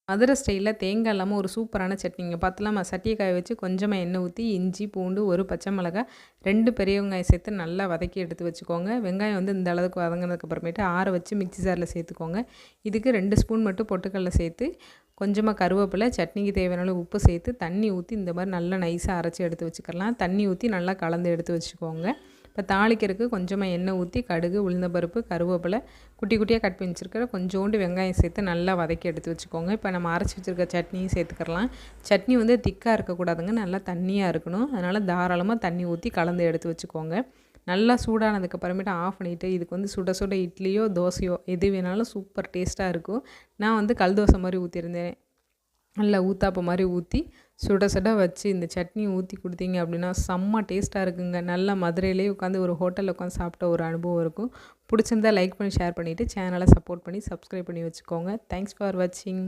மதுரை ஸ்டைலில் தேங்காய் இல்லாமல் ஒரு சூப்பரான சட்னிங்க பார்த்துலாமா. சட்டியை காய வச்சு கொஞ்சமாக எண்ணெய் ஊற்றி இஞ்சி பூண்டு ஒரு பச்சை மிளகாய் 2 பெரிய வெங்காயம் சேர்த்து நல்லா வதக்கி எடுத்து வச்சுக்கோங்க. வெங்காயம் வந்து இந்த அளவுக்கு வதங்கினதுக்கப்புறமேட்டு ஆற வச்சு மிக்ஸி ஜாரில் சேர்த்துக்கோங்க. இதுக்கு 2 ஸ்பூன் மட்டும் பொட்டுக்கடலை சேர்த்து கொஞ்சமாக கருவேப்பிலை, சட்னிக்கு தேவையான அளவு உப்பு சேர்த்து தண்ணி ஊற்றி இந்த மாதிரி நல்லா நைஸாக அரைச்சி எடுத்து வச்சுக்கலாம். தண்ணி ஊற்றி நல்லா கலந்து எடுத்து வச்சுக்கோங்க. இப்போ தாளிக்கிறதுக்கு கொஞ்சமாக எண்ணெய் ஊற்றி கடுகு, உளுந்தம்பருப்பு, கருவேப்பிலை, குட்டி குட்டியாக கட் பண்ணி வச்சுருக்கிற கொஞ்சோண்டு வெங்காயம் சேர்த்து நல்லா வதக்கி எடுத்து வச்சுக்கோங்க. இப்போ நம்ம அரைச்சி வச்சுருக்க சட்னியும் சேர்த்துக்கலாம். சட்னி வந்து திக்காக இருக்கக்கூடாதுங்க, நல்லா தண்ணியாக இருக்கணும். அதனால் தாராளமாக தண்ணி ஊற்றி கலந்து எடுத்து வச்சுக்கோங்க. நல்லா சூடானதுக்கப்புறமேட்டு ஆஃப் பண்ணிவிட்டு இதுக்கு வந்து சுட சுட இட்லியோ தோசையோ எது வேணாலும் சூப்பர் டேஸ்ட்டாக இருக்கும். நான் வந்து கல் தோசை மாதிரி ஊற்றிருந்தேன். நல்லா ஊத்தாப்பம் மாதிரி ஊற்றி சுட சுட வச்சு இந்த சட்னி ஊற்றி கொடுத்தீங்க அப்படின்னா செம்ம டேஸ்ட்டாக இருக்குங்க. நல்லா மதுரையிலே உட்காந்து ஒரு ஹோட்டலில் உட்காந்து சாப்பிட்ட ஒரு அனுபவம் இருக்கும். பிடிச்சிருந்தா லைக் பண்ணி ஷேர் பண்ணிவிட்டு சேனலை சப்போர்ட் பண்ணி சப்ஸ்கிரைப் பண்ணி வச்சுக்கோங்க. தேங்க்ஸ் ஃபார் வாட்சிங்.